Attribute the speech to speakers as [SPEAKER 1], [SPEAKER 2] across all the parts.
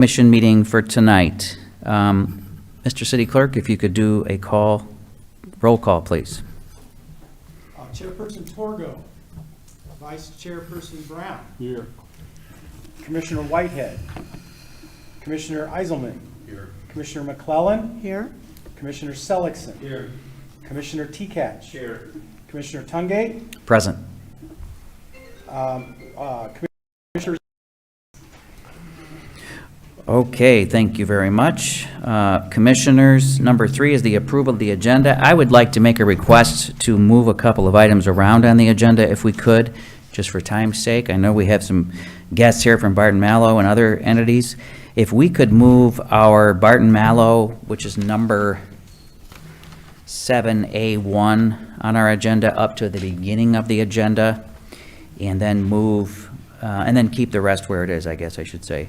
[SPEAKER 1] Commission meeting for tonight. Mr. City Clerk, if you could do a roll call, please.
[SPEAKER 2] Chairperson Torgo. Vice Chairperson Brown.
[SPEAKER 3] Here.
[SPEAKER 2] Commissioner Whitehead. Commissioner Eiselman.
[SPEAKER 3] Here.
[SPEAKER 2] Commissioner McClellan.
[SPEAKER 4] Here.
[SPEAKER 2] Commissioner Sellickson.
[SPEAKER 3] Here.
[SPEAKER 2] Commissioner Tekach.
[SPEAKER 3] Here.
[SPEAKER 2] Commissioner Tungate.
[SPEAKER 1] Present.
[SPEAKER 2] Commissioner.
[SPEAKER 1] Okay, thank you very much. Commissioners, number 3 is the approval of the agenda. I would like to make a request to move a couple of items around on the agenda if we could, just for time's sake. I know we have some guests here from Barton Mallow and other entities. If we could move our Barton Mallow, which is number 7A1 on our agenda, up to the beginning of the agenda, and then move, and then keep the rest where it is, I guess I should say.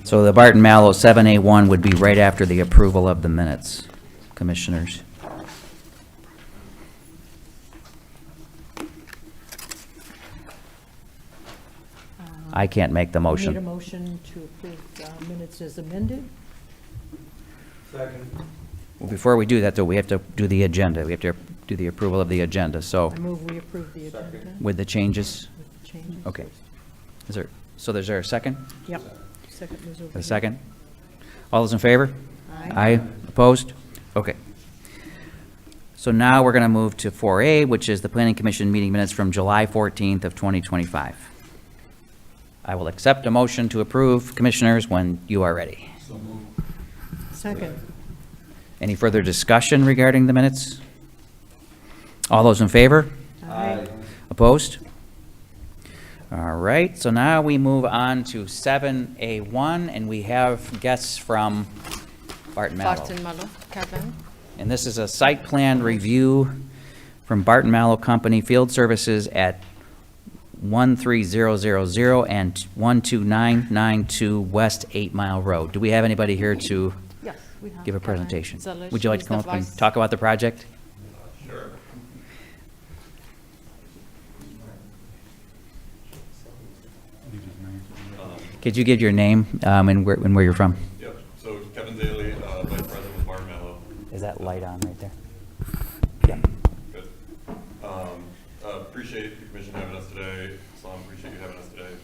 [SPEAKER 1] So the Barton Mallow 7A1 would be right after the approval of the minutes, Commissioners. I can't make the
[SPEAKER 4] Need a
[SPEAKER 1] motion.
[SPEAKER 4] motion to approve minutes as amended.
[SPEAKER 3] Second.
[SPEAKER 1] Well, before we do that, though, we have to do the agenda. We have to do the approval of the agenda, so
[SPEAKER 4] I move we approve the agenda
[SPEAKER 1] with the changes.
[SPEAKER 4] with the changes.
[SPEAKER 1] Okay. Is there a second?
[SPEAKER 4] Yep. Second was over
[SPEAKER 1] A
[SPEAKER 4] here.
[SPEAKER 1] second? All those in favor?
[SPEAKER 4] Aye.
[SPEAKER 1] Opposed? Okay. So now we're going to move to 4A, which is the Planning Commission meeting minutes from July 14th of 2025. I will accept a motion to approve, Commissioners, when you are ready.
[SPEAKER 3] So move.
[SPEAKER 4] Second.
[SPEAKER 1] Any further discussion regarding the minutes? All those in favor?
[SPEAKER 4] Aye.
[SPEAKER 1] Opposed? All right, so now we move on to 7A1, and we have guests from Barton Mallow.
[SPEAKER 5] Barton Mallow, Kevin.
[SPEAKER 1] And this is a site plan review from Barton Mallow Company Field Services at 13000 and 12992 West 8 Mile Road. Do we have anybody here to
[SPEAKER 5] Yes, we have
[SPEAKER 1] give a
[SPEAKER 5] Kevin
[SPEAKER 1] presentation?
[SPEAKER 5] Zellish,
[SPEAKER 1] Would you like to
[SPEAKER 5] who's
[SPEAKER 1] come
[SPEAKER 5] the
[SPEAKER 1] up and
[SPEAKER 5] vice-
[SPEAKER 1] talk about the project?
[SPEAKER 3] Sure.
[SPEAKER 1] Could you give your name and where you're from?
[SPEAKER 6] Yep, so Kevin Daly, Vice President with Barton Mallow.
[SPEAKER 1] Is that light on right there? Yeah.
[SPEAKER 6] Good. Appreciate the commission having us today. Salam, appreciate you having us today.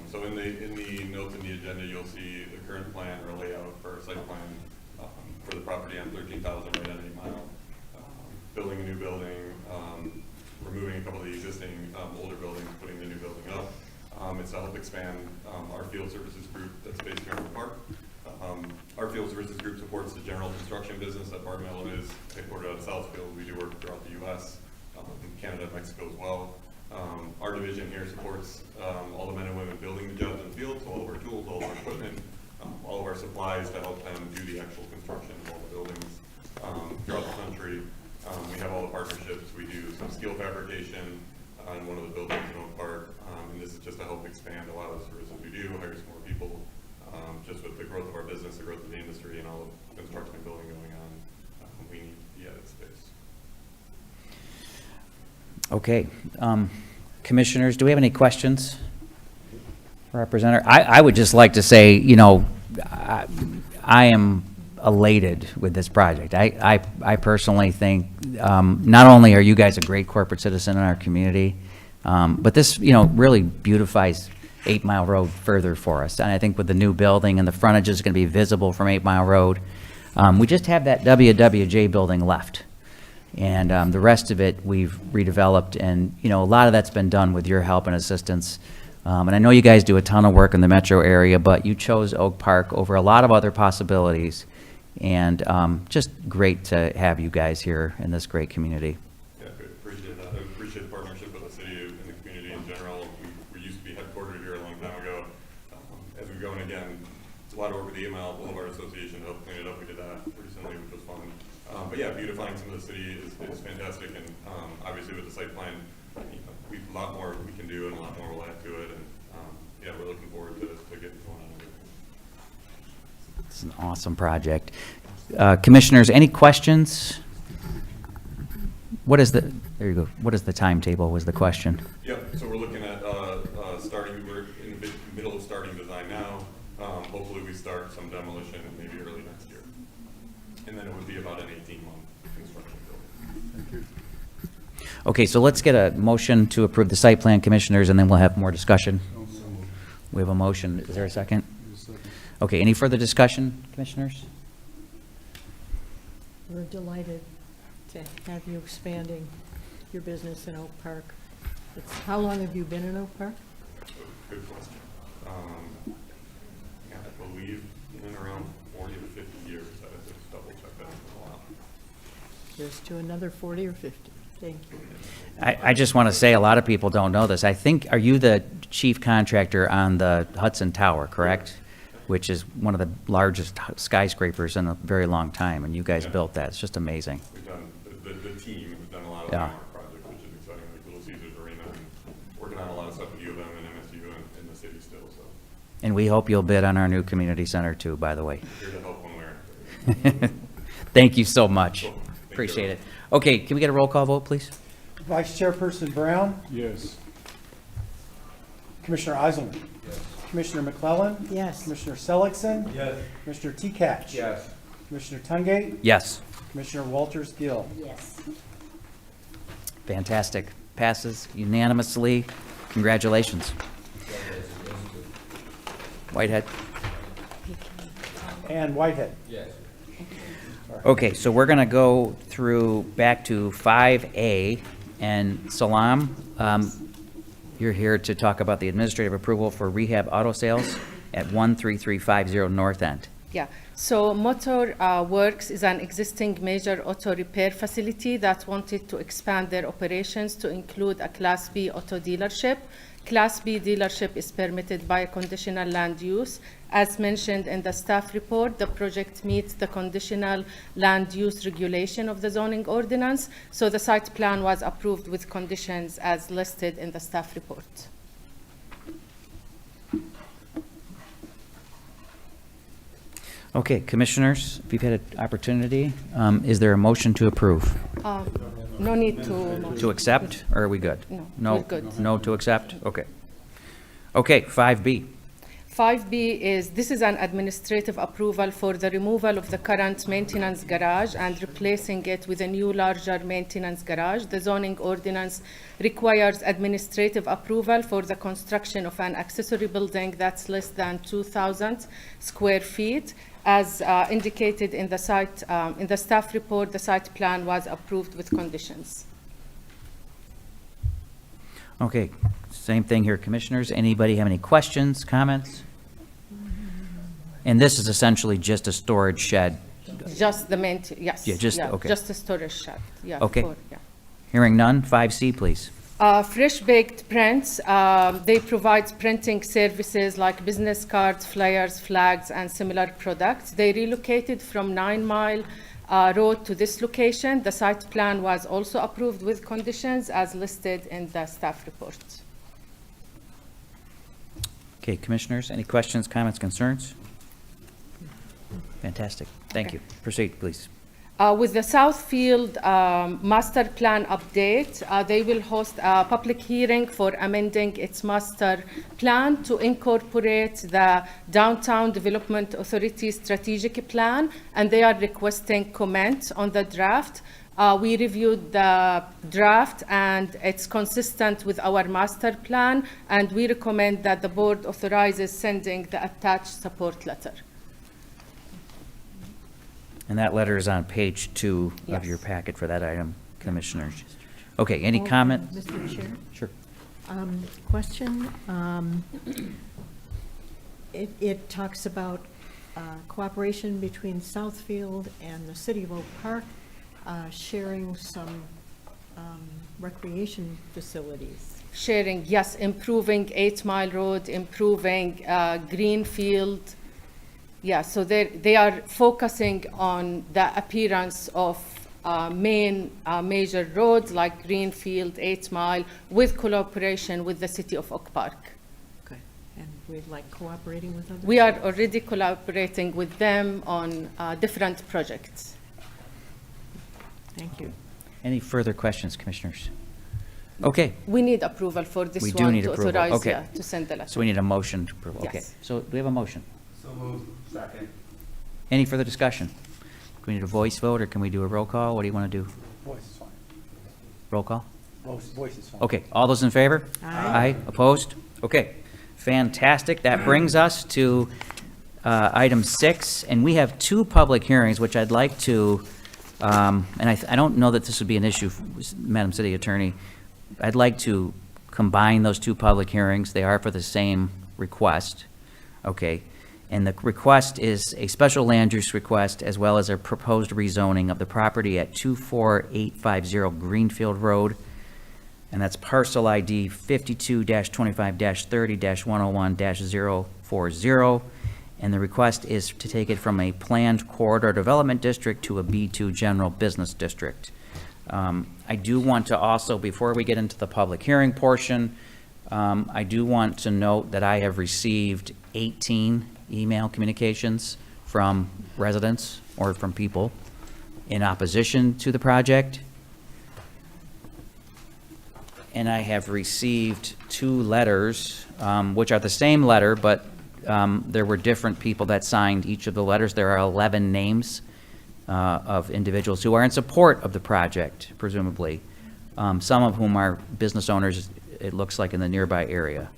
[SPEAKER 6] So in the notes in the agenda, you'll see the current plan or layout for our site plan for the property on 13,000 right at 8 Mile. Building a new building, removing a couple of the existing older buildings, putting the new building up. It's to help expand our field services group that's based here in the park. Our field services group supports the general construction business that Barton Mallow is headquartered out of Southfield. We do work throughout the U.S., Canada, and Mexico as well. Our division here supports all the men and women building the jobs in the field, so all of our tools, all of our equipment, all of our supplies to help them do the actual construction of all the buildings throughout the country. We have all the partnerships. We do some steel fabrication in one of the buildings in Oak Park, and this is just to help expand a lot of the services we do, hire some more people. Just with the growth of our business, the growth of the industry, and all the construction and building going on, we need the added space.
[SPEAKER 1] Okay. Commissioners, do we have any questions for our presenter? I would just like to say, you know, I am elated with this project. I personally think not only are you guys a great corporate citizen in our community, but this, you know, really beautifies 8 Mile Road further for us. And I think with the new building and the frontage is going to be visible from 8 Mile Road. We just have that WWJ building left. And the rest of it we've redeveloped, and you know, a lot of that's been done with your help and assistance. And I know you guys do a ton of work in the metro area, but you chose Oak Park over a lot of other possibilities. And just great to have you guys here in this great community.
[SPEAKER 6] Yeah, good. Appreciate that. I appreciate the partnership with the city and the community in general. We used to be headquartered here a long time ago. As we've grown again, it's a lot of work with the EML Boulevard Association to help clean it up. We did that recently, which was fun. But yeah, beautifying some of the city is fantastic, and obviously with the site plan, you know, we've a lot more we can do and a lot more we'll add to it, and yeah, we're looking forward to getting going on it.
[SPEAKER 1] It's an awesome project. Commissioners, any questions? What is the, there you go, what is the timetable was the question?
[SPEAKER 6] Yep, so we're looking at we're in the middle of starting design now. Hopefully we start some demolition maybe early next year. And then it would be about an 18-month construction build.
[SPEAKER 1] Okay, so let's get a motion to approve the site plan, commissioners, and then we'll have more discussion. We have a motion. Is there a second? Okay, any further discussion, commissioners?
[SPEAKER 4] We're delighted to have you expanding your business in Oak Park. How long have you been in Oak Park?
[SPEAKER 6] Good question. Yeah, I believe in around 40 to 50 years. I have to double check that in a while.
[SPEAKER 4] Here's to another 40 or 50. Thank you.
[SPEAKER 1] I just want to say, a lot of people don't know this. I think, are you the chief contractor on the Hudson Tower, correct? Which is one of the largest skyscrapers in a very long time, and you guys
[SPEAKER 6] Yeah.
[SPEAKER 1] built that. It's just amazing.
[SPEAKER 6] We've done, the team has done a lot of
[SPEAKER 1] Yeah.
[SPEAKER 6] landmark projects, which is exciting, like Little Caesars Arena, and working on a lot of stuff with U of M and MSU in the city still, so
[SPEAKER 1] And we hope you'll bid on our new community center too, by the way.
[SPEAKER 6] here to help one way or another.
[SPEAKER 1] Thank you so much.
[SPEAKER 6] Cool. Thank you.
[SPEAKER 1] Appreciate it. Okay, can we get a roll call vote, please?
[SPEAKER 2] Vice Chairperson Brown,
[SPEAKER 3] Yes.
[SPEAKER 2] Commissioner Eiselman,
[SPEAKER 3] Yes.
[SPEAKER 2] Commissioner McClellan,
[SPEAKER 4] Yes.
[SPEAKER 2] Commissioner Seligson,
[SPEAKER 3] Yes.
[SPEAKER 2] Commissioner Tekach.
[SPEAKER 3] Yes.
[SPEAKER 2] Commissioner Tungate,
[SPEAKER 1] Yes.
[SPEAKER 2] Commissioner Walters Gill.
[SPEAKER 4] Yes.
[SPEAKER 1] Fantastic. Passes unanimously. Congratulations. Whitehead.
[SPEAKER 2] And Whitehead.
[SPEAKER 3] Yes.
[SPEAKER 1] Okay, so we're going to go through back to 5A. And Salam, you're here to talk about the administrative approval for rehab auto sales at 13350 North End.
[SPEAKER 5] Yeah, so Motor Works is an existing major auto repair facility that wanted to expand their operations to include a Class B auto dealership. Class B dealership is permitted by a conditional land use. As mentioned in the staff report, the project meets the conditional land use regulation of the zoning ordinance, so the site plan was approved with conditions as listed in the staff report.
[SPEAKER 1] Okay, commissioners, if you've had an opportunity, is there a motion to approve?
[SPEAKER 5] No need to.
[SPEAKER 1] To accept, or are we good?
[SPEAKER 5] No, we're good.
[SPEAKER 1] No to accept? Okay. Okay, 5B.
[SPEAKER 5] 5B this is an administrative approval for the removal of the current maintenance garage and replacing it with a new larger maintenance garage. The zoning ordinance requires administrative approval for the construction of an accessory building that's less than 2,000 square feet. As indicated in the site, in the staff report, the site plan was approved with conditions.
[SPEAKER 1] Okay, same thing here, commissioners. Anybody have any questions, comments? And this is essentially just a storage shed.
[SPEAKER 5] Just the yes.
[SPEAKER 1] Yeah, just- okay.
[SPEAKER 5] Just a storage shed, yeah.
[SPEAKER 1] Okay.
[SPEAKER 5] Yeah.
[SPEAKER 1] Hearing none, 5C, please.
[SPEAKER 5] Fresh baked prints, they provide printing services like business cards, flyers, flags, and similar products. They relocated from 9 Mile Road to this location. The site plan was also approved with conditions as listed in the staff report.
[SPEAKER 1] Okay, commissioners, any questions, comments, concerns? Fantastic. Thank you. Proceed, please.
[SPEAKER 5] With the Southfield master plan update, they will host a public hearing for amending its master plan to incorporate the Downtown Development Authority strategic plan, and they are requesting comment on the draft. We reviewed the draft, and it's consistent with our master plan, and we recommend that the board authorizes sending the attached support letter.
[SPEAKER 1] And that letter is on page 2 of
[SPEAKER 5] Yes.
[SPEAKER 1] your packet for that item, commissioners. Okay, any comment?
[SPEAKER 4] Mr. Chair?
[SPEAKER 1] Sure.
[SPEAKER 4] Question. It talks about cooperation between Southfield and the City of Oak Park, sharing some recreation facilities.
[SPEAKER 5] Sharing, yes, improving 8 Mile Road, improving Greenfield. Yeah, so they are focusing on the appearance of main major roads like Greenfield, 8 Mile, with collaboration with the City of Oak Park.
[SPEAKER 4] Okay. And we'd like cooperating with others?
[SPEAKER 5] We are already collaborating with them on different projects.
[SPEAKER 4] Thank you.
[SPEAKER 1] Any further questions, commissioners? Okay,
[SPEAKER 5] We need approval for this
[SPEAKER 1] We
[SPEAKER 5] one.
[SPEAKER 1] do need
[SPEAKER 5] to
[SPEAKER 1] approval,
[SPEAKER 5] authorize,
[SPEAKER 1] okay.
[SPEAKER 5] yeah, to send the letter.
[SPEAKER 1] so we need a motion to approve, okay.
[SPEAKER 5] Yes.
[SPEAKER 1] So do we have a motion?
[SPEAKER 2] So moved. Second.
[SPEAKER 1] Any further discussion? Do we need a voice vote, or can we do a roll call? What do you want to do?
[SPEAKER 2] Voice is fine.
[SPEAKER 1] Roll call?
[SPEAKER 2] Voice is fine.
[SPEAKER 1] Okay, all those in favor?
[SPEAKER 4] Aye.
[SPEAKER 1] Opposed? Okay, fantastic. That brings us to item 6, and we have 2 public hearings, which I'd like to, and I don't know that this would be an issue, Madam City Attorney. I'd like to combine those 2 public hearings. They are for the same request, okay? And the request is a special land use request as well as a proposed rezoning of the property at 24850 Greenfield Road. And that's parcel ID 52-25-30-101-040. And the request is to take it from a planned corridor development district to a B2 general business district. I do want to also, before we get into the public hearing portion, I do want to note that I have received 18 email communications from residents or from people in opposition to the project. And I have received 2 letters, which are the same letter, but there were different people that signed each of the letters. There are 11 names of individuals who are in support of the project, presumably, some of whom are business owners, it looks like, in the nearby area.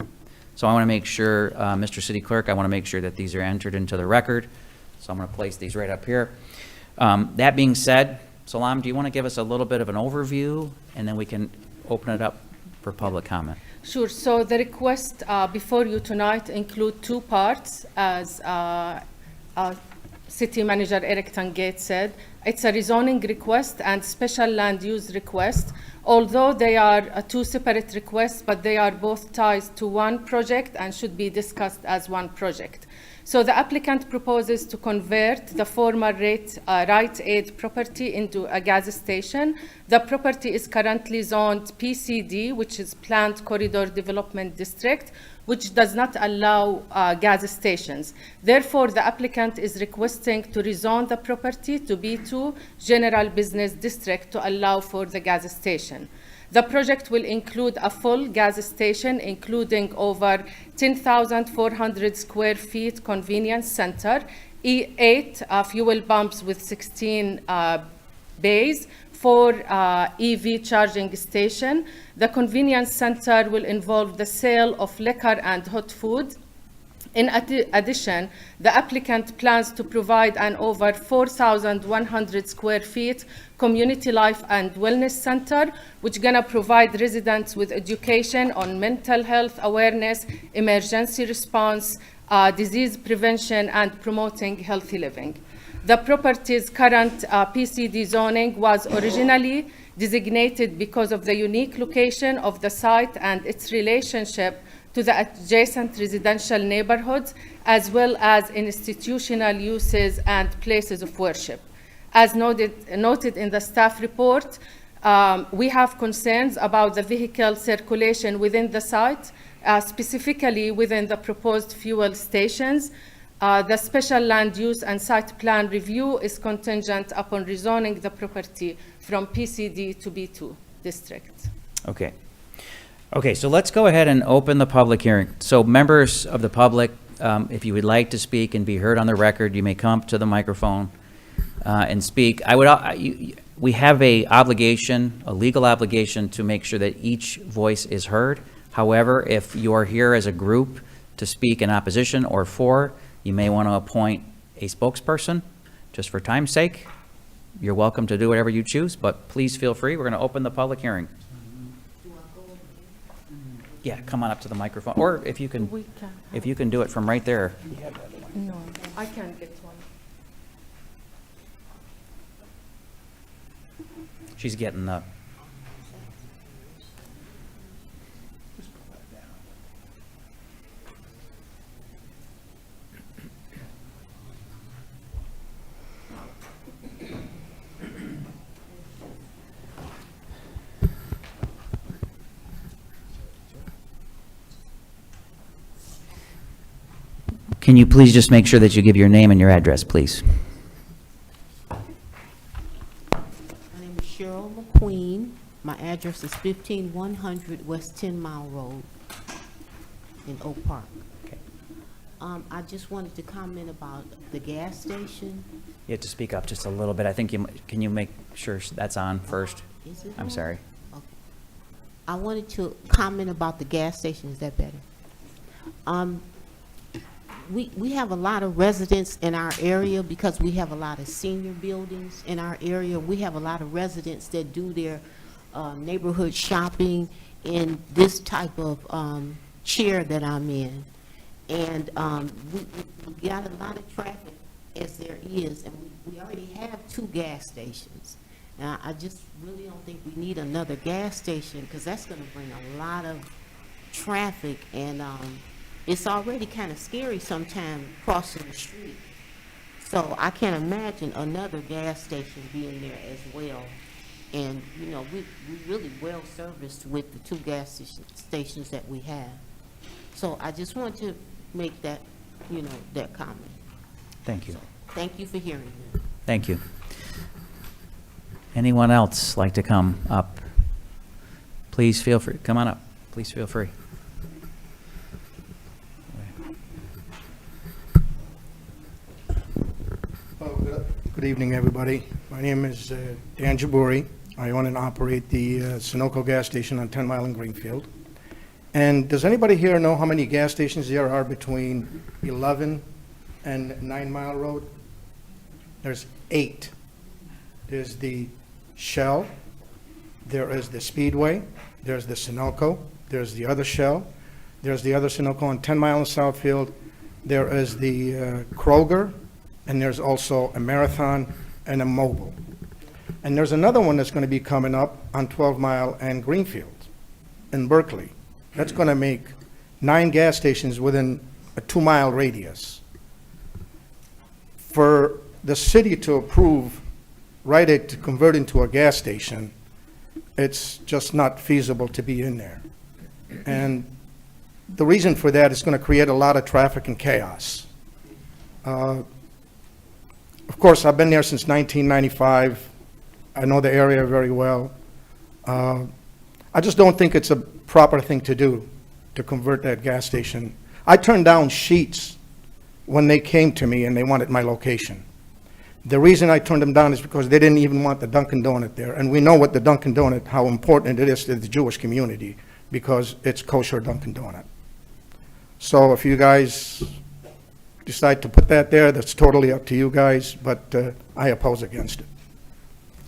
[SPEAKER 1] So I want to make sure, Mr. City Clerk, I want to make sure that these are entered into the record. So I'm going to place these right up here. That being said, Salam, do you want to give us a little bit of an overview, and then we can open it up for public comment?
[SPEAKER 5] Sure. So the request before you tonight include 2 parts, as City Manager Eric Tangate said. It's a rezoning request and special land use request. Although they are 2 separate requests, but they are both tied to one project and should be discussed as one project. So the applicant proposes to convert the former Rite Aid property into a gas station. The property is currently zoned PCD, which is Planned Corridor Development District, which does not allow gas stations. Therefore, the applicant is requesting to rezone the property to B2 General Business District to allow for the gas station. The project will include a full gas station, including over 10,400 square feet convenience center, 8 fuel pumps with 16 bays, 4 EV charging station. The convenience center will involve the sale of liquor and hot food. In addition, the applicant plans to provide an over 4,100 square feet community life and wellness center, which gonna provide residents with education on mental health awareness, emergency response, disease prevention, and promoting healthy living. The property's current PCD zoning was originally designated because of the unique location of the site and its relationship to the adjacent residential neighborhoods, as well as institutional uses and places of worship. As noted in the staff report, we have concerns about the vehicle circulation within the site, specifically within the proposed fuel stations. The special land use and site plan review is contingent upon rezoning the property from PCD to B2 district.
[SPEAKER 1] Okay. Okay, so let's go ahead and open the public hearing. So members of the public, if you would like to speak and be heard on the record, you may come up to the microphone and speak. We have a obligation, a legal obligation, to make sure that each voice is heard. However, if you are here as a group to speak in opposition or for, you may want to appoint a spokesperson, just for time's sake. You're welcome to do whatever you choose, but please feel free. We're going to open the public hearing. Yeah, come on up to the microphone, or if you can do it from right there.
[SPEAKER 5] No, I can't get one.
[SPEAKER 1] She's getting the, can you please just make sure that you give your name and your address, please?
[SPEAKER 3] My name is Cheryl McQueen. My address address is 15100 West 10 Mile Road in Oak Park.
[SPEAKER 1] Okay.
[SPEAKER 3] I just wanted to comment about the gas station.
[SPEAKER 1] You have to speak up just a little bit. I think can you make sure that's on first?
[SPEAKER 3] Is it
[SPEAKER 1] I'm
[SPEAKER 3] on?
[SPEAKER 1] sorry.
[SPEAKER 3] Okay. I wanted to comment about the gas station. Is that better? We have a lot of residents in our area because we have a lot of senior buildings in our area. We have a lot of residents that do their neighborhood shopping in this type of chair that I'm in. And we got a lot of traffic as there is, and we already have 2 gas stations. Now, I just really don't think we need another gas station because that's going to bring a lot of traffic, and it's already kind of scary sometimes crossing the street. So I can't imagine another gas station being there as well. And, you know, we really well serviced with the 2 gas stations that we have. So I just want to make that, you know, that comment.
[SPEAKER 1] Thank you.
[SPEAKER 3] So, thank you for hearing me.
[SPEAKER 1] Thank you. Anyone else like to come up? Please feel free. Come on up. Please feel free.
[SPEAKER 7] Good evening, everybody. My name is Dan Jabouri. I own and operate the Sunoco gas station on 10 Mile and Greenfield. And does anybody here know how many gas stations there are between 11 and 9 Mile Road? There's 8. There's the Shell, there is the Speedway, there's the Sunoco, there's the other Shell, there's the other Sunoco on 10 Mile in Southfield, there is the Kroger, and there's also a Marathon and a Mobil. And there's another one that's going to be coming up on 12 Mile and Greenfield in Berkeley. That's going to make 9 gas stations within a 2-mile radius. For the city to approve Rite Aid to convert into a gas station, it's just not feasible to be in there. And the reason for that is going to create a lot of traffic and chaos. Of course, I've been there since 1995. I know the area very well. I just don't think it's a proper thing to do, to convert that gas station. I turned down Sheets when they came to me and they wanted my location. The reason I turned them down is because they didn't even want the Dunkin' Donut there. And we know what the Dunkin' Donut, how important it is to the Jewish community, because it's kosher Dunkin' Donut. So if you guys decide to put that there, that's totally up to you guys, but I oppose against it.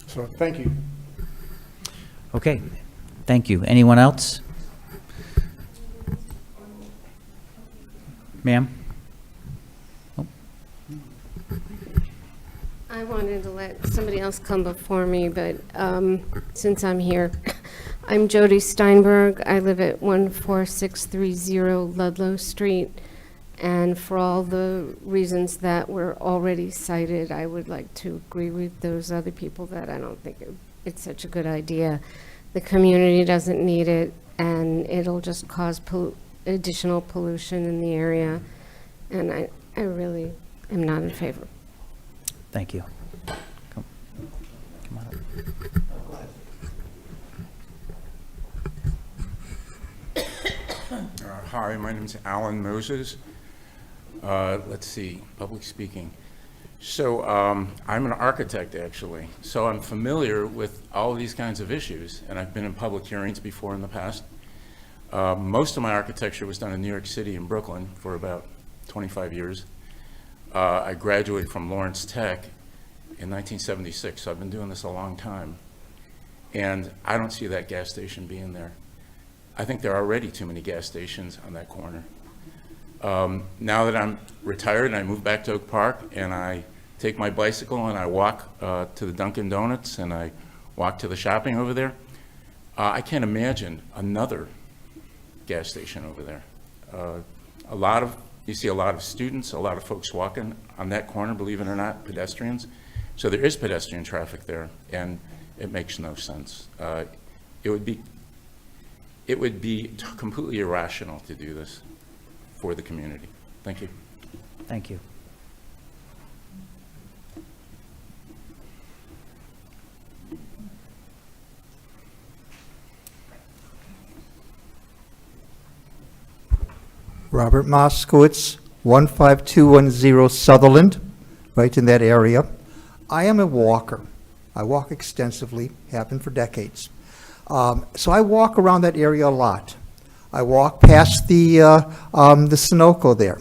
[SPEAKER 7] So thank you.
[SPEAKER 1] Okay. Thank you. Anyone else? Ma'am?
[SPEAKER 8] I wanted to let somebody else come before me, but since I'm here, I'm Jody Steinberg. I live at 14630 Ludlow Street, and for all the reasons that were already cited, I would like to agree with those other people that I don't think it's such a good idea. The community doesn't need it, and it'll just cause additional pollution in the area, and I really am not in favor.
[SPEAKER 1] Thank you. Come on up.
[SPEAKER 2] Hi, my name is Alan Moses. Let's see, public speaking. So I'm an architect, actually, so I'm familiar with all of these kinds of issues, and I've been in public hearings before in the past. Most of my architecture was done in New York City and Brooklyn for about 25 years. I graduated from Lawrence Tech in 1976, so I've been doing this a long time. And I don't see that gas station being there. I think there are already too many gas stations on that corner. Now that I'm retired and I move back to Oak Park and I take my bicycle and I walk to the Dunkin' Donuts and I walk to the shopping over there, I can't imagine another gas station over there. You see a lot of students, a lot of folks walking on that corner, believe it or not, pedestrians. So there is pedestrian traffic there, and it makes no sense. It would be completely irrational to do this for the community. Thank you.
[SPEAKER 1] Thank you.
[SPEAKER 9] Robert Moskowitz, 15210 Sutherland, right in that area. I am a walker. I walk extensively, have been for decades. So I walk around that area a lot. I walk past the Sunoco there,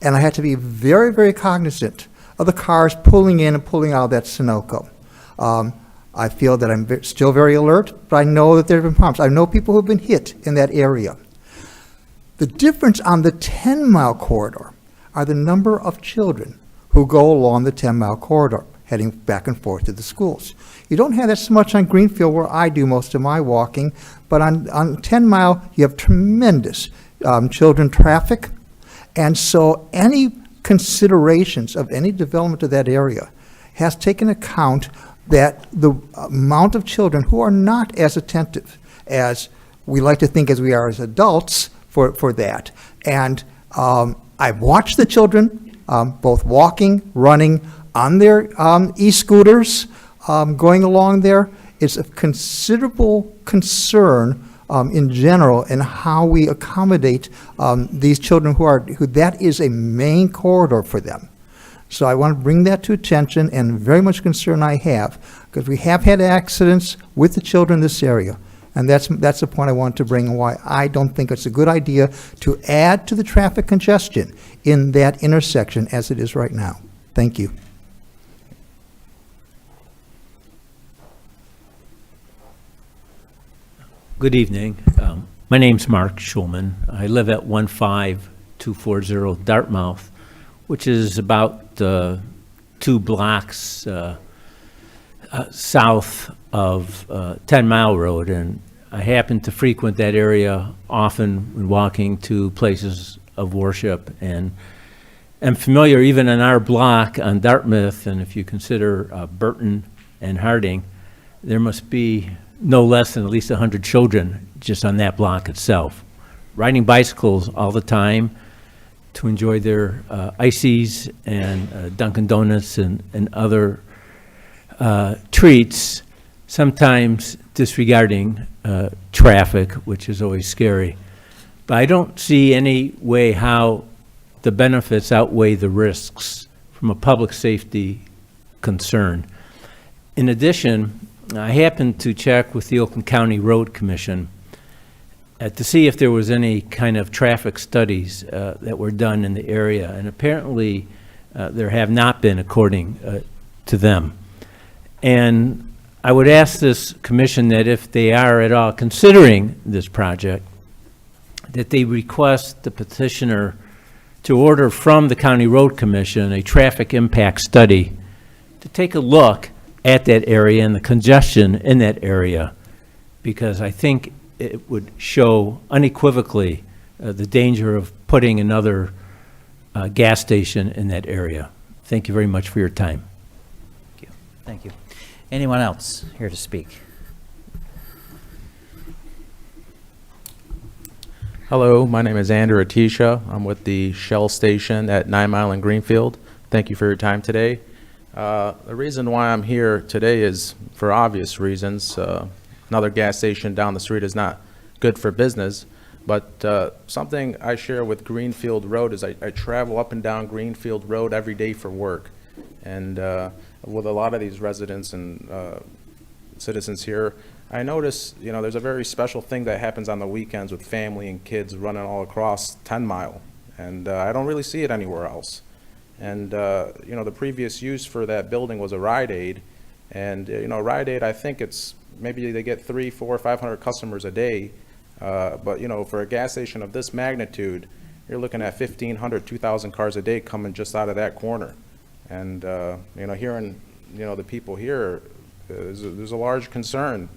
[SPEAKER 9] and I had to be very, very cognizant of the cars pulling in and pulling out of that Sunoco. I feel that I'm still very alert, but I know that there have been problems. I know people who have been hit in that area. The difference on the 10-mile corridor are the number of children who go along the 10-mile corridor, heading back and forth to the schools. You don't have that so much on Greenfield, where I do most of my walking, but on 10 Mile, you have tremendous children traffic, and so any considerations of any development of that area has taken account that the amount of children who are not as attentive as we like to think as we are as adults for that. And I've watched the children both walking, running, on their e-scooters, going along there. It's a considerable concern in general in how we accommodate these children who that is a main corridor for them. So I want to bring that to attention, and very much concern I have, because we have had accidents with the children in this area. And that's the point I want to bring, and why I don't think it's a good idea to add to the traffic congestion in that intersection as it is right now. Thank you.
[SPEAKER 10] Good evening. My name's Mark Schulman. I live at 15240 Dartmouth, which is about 2 blocks south of 10 Mile Road, and I happen to frequent that area often when walking to places of worship, and I'm familiar even in our block on Dartmouth, and if you consider Burton and Harding, there must be no less than at least 100 children just on that block itself, riding bicycles all the time to enjoy their ices and Dunkin' Donuts and other treats, sometimes disregarding traffic, which is always scary. But I don't see any way how the benefits outweigh the risks from a public safety concern. In addition, I happened to check with the Oakland County Road Commission to see if there was any kind of traffic studies that were done in the area, and apparently there have not been, according to them. And I would ask this commission that if they are at all considering this project, that they request the petitioner to order from the County Road Commission a traffic impact study to take a look at that area and the congestion in that area, because I think it would show unequivocally the danger of putting another gas station in that area. Thank you very much for your time.
[SPEAKER 1] Thank you. Thank you. Anyone else here to speak?
[SPEAKER 11] Hello, my name is Andrew Atisha. I'm with the Shell station at 9 Mile and Greenfield. Thank you for your time today. The reason why I'm here today is for obvious reasons. Another gas station down the street is not good for business, but something I share with Greenfield Road is I travel up and down Greenfield Road every day for work. And with a lot of these residents and citizens here, I notice, you know, there's a very special thing that happens on the weekends with family and kids running all across 10 Mile. And I don't really see it anywhere else. And, you know, the previous use for that building was a Rite Aid. And, you know, Rite Aid, I think it's, maybe they get 300, 400, 500 customers a day. But, you know, for a gas station of this magnitude, you're looking at 1,500, 2,000 cars a day coming just out of that corner. And, you know, hearing, you know, the people here, there's a large concern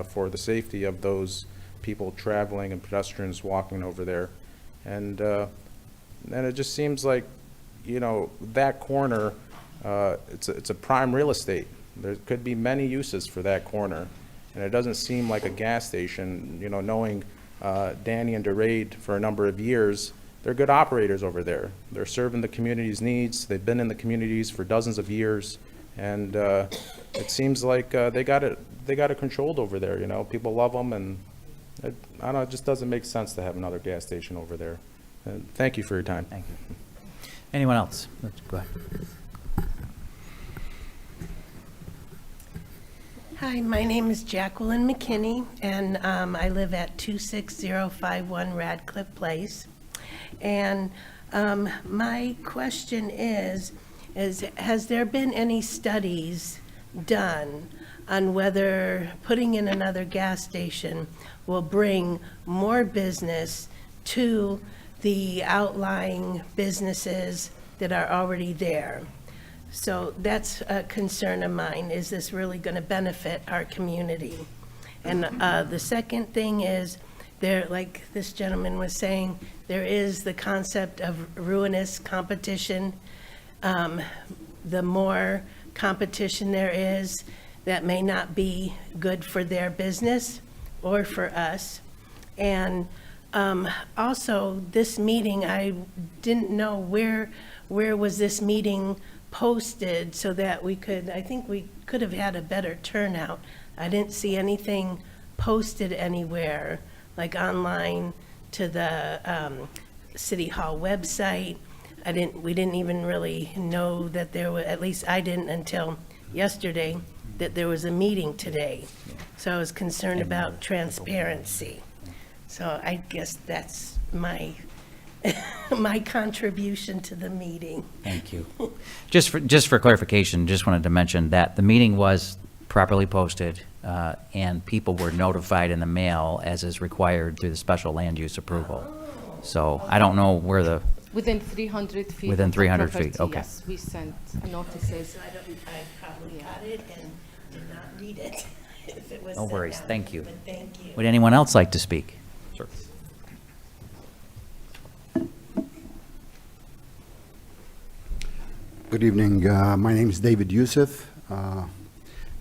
[SPEAKER 11] for the safety of those people traveling and pedestrians walking over there. And it just seems like, you know, that corner, it's a prime real estate. There could be many uses for that corner, and it doesn't seem like a gas station. You know, knowing Danny and DeRaid for a number of years, they're good operators over there. They're serving the community's needs. They've been in the communities for dozens of years, and it seems like they got it controlled over there. You know, people love them, and I don't know, it just doesn't make sense to have another gas station over there. Thank you for your time.
[SPEAKER 1] Thank you. Anyone else? Let's go ahead.
[SPEAKER 12] Hi, my name is Jacqueline McKinney, and I live at 26051 Radcliffe Place. And my question is has there been any studies done on whether putting in another gas station will bring more business to the outlying businesses that are already there? So that's a concern of mine. Is this really going to benefit our community? And the second thing is, there, like this gentleman was saying, there is the concept of ruinous competition. The more competition there is, that may not be good for their business or for us. And also, this meeting, I didn't know where was this meeting posted so that we could, I think we could have had a better turnout. I didn't see anything posted anywhere, like online to the City Hall website. We didn't even really know that there was, at least I didn't until yesterday, that there was a meeting today. So I was concerned about transparency. So I guess that's my my contribution to the meeting.
[SPEAKER 1] Thank you. Just for clarification, just wanted to mention that the meeting was properly posted, and people were notified in the mail as is required through the special land use approval. So I don't know where the,
[SPEAKER 5] Within 300 feet.
[SPEAKER 1] Within
[SPEAKER 5] of the
[SPEAKER 1] 300 feet,
[SPEAKER 5] property,
[SPEAKER 1] okay.
[SPEAKER 5] Yes, we sent notices.
[SPEAKER 12] So I probably got it and did not read it if it was
[SPEAKER 1] no
[SPEAKER 12] sent
[SPEAKER 1] worries,
[SPEAKER 12] out.
[SPEAKER 1] thank you.
[SPEAKER 12] But thank you.
[SPEAKER 1] Would anyone else like to speak? Sure.
[SPEAKER 13] Good evening. My name is David Youssef,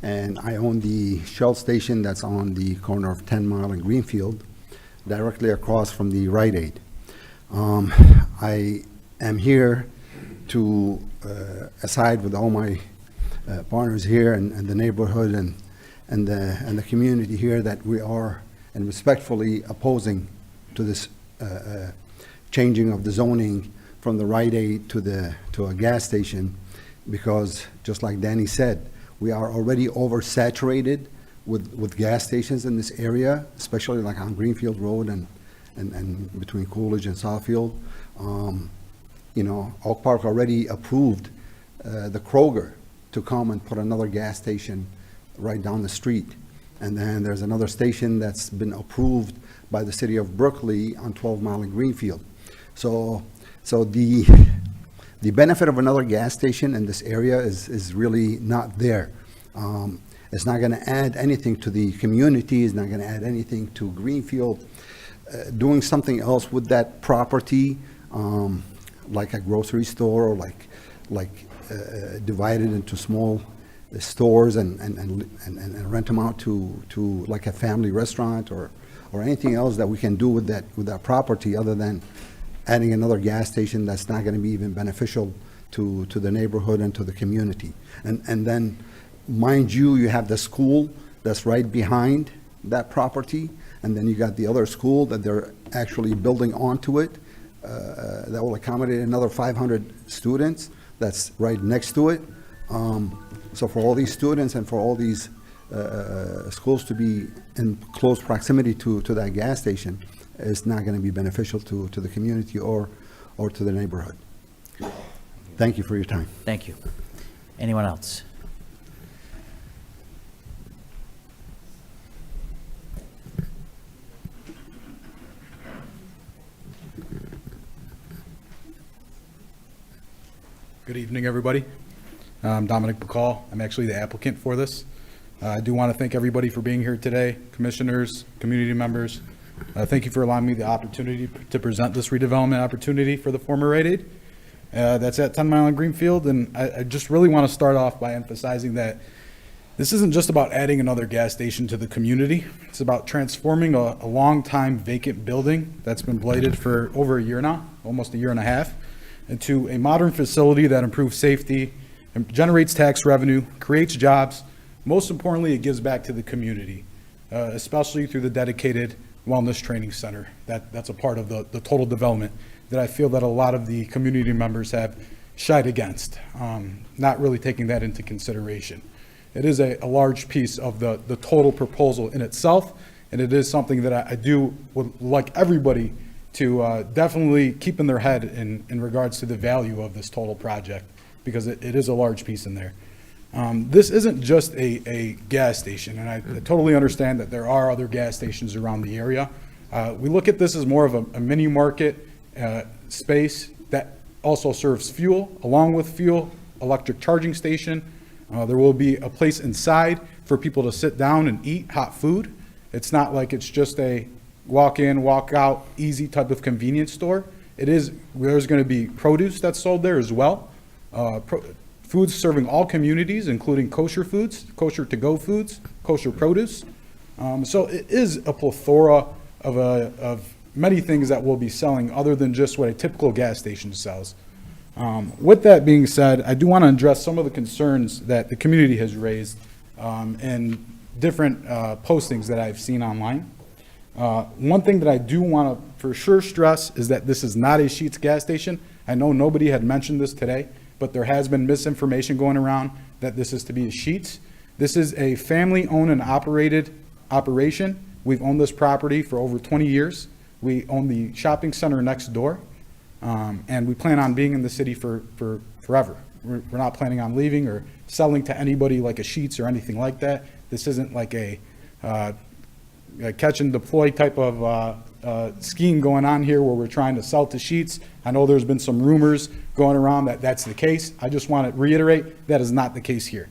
[SPEAKER 13] and I own the Shell station that's on the corner of 10 Mile and Greenfield, directly across from the Rite Aid. I am here to aside with all my partners here and the neighborhood and the community here that we are and respectfully opposing to this changing of the zoning from the Rite Aid to a gas station, because just like Danny said, we are already oversaturated with gas stations in this area, especially like on Greenfield Road and between Coolidge and Southfield. You know, Oak Park already approved the Kroger to come and put another gas station right down the street. And then there's another station that's been approved by the city of Berkeley on 12 Mile and Greenfield. So the benefit of another gas station in this area is really not there. It's not going to add anything to the community. It's not going to add anything to Greenfield. Doing something else with that property, like a grocery store, or like divided into small stores and rent them out to like a family restaurant or anything else that we can do with that property, other than adding another gas station that's not going to be even beneficial to the neighborhood and to the community. And then, mind you, you have the school that's right behind that property, and then you got the other school that they're actually building onto it, that will accommodate another 500 students that's right next to it. So for all these students and for all these schools to be in close proximity to that gas station, is not going to be beneficial to the community or to the neighborhood. Thank you for your time.
[SPEAKER 1] Thank you. Anyone else?
[SPEAKER 14] Good evening, everybody. I'm Dominic Bacall. I'm actually the applicant for this. I do want to thank everybody for being here today, commissioners, community members. Thank you for allowing me the opportunity to present this redevelopment opportunity for the former Rite Aid. That's at 10 Mile and Greenfield, and I just really want to start off by emphasizing that this isn't just about adding another gas station to the community. It's about transforming a long-time vacant building that's been blighted for over a year now, almost a year and a half, into a modern facility that improves safety, and generates tax revenue, creates jobs. Most importantly, it gives back to the community, especially through the dedicated wellness training center. That's a part of the total development that I feel that a lot of the community members have shied against, not really taking that into consideration. It is a large piece of the total proposal in itself, and it is something that I would like everybody to definitely keep in their head in regards to the value of this total project, because it is a large piece in there. This isn't just a gas station, and I totally understand that there are other gas stations around the area. We look at this as more of a mini market space that also serves fuel, along with fuel, electric charging station. There will be a place inside for people to sit down and eat hot food. It's not like it's just a walk in, walk out, easy type of convenience store. There's going to be produce that's sold there as well. Foods serving all communities, including kosher foods, kosher to-go foods, kosher produce. So it is a plethora of many things that we'll be selling other than just what a typical gas station sells. With that being said, I do want to address some of the concerns that the community has raised in different postings that I've seen online. One thing that I do want to for sure stress is that this is not a Sheetz gas station. I know nobody had mentioned this today, but there has been misinformation going around that this is to be a Sheetz. This is a family-owned and operated operation. We've owned this property for over 20 years. We own the shopping center next door, and we plan on being in the city for forever. We're not planning on leaving or selling to anybody like a Sheetz or anything like that. This isn't like a catch and deploy type of scheme going on here where we're trying to sell to Sheetz. I know there's been some rumors going around that that's the case. I just want to reiterate that is not the case here.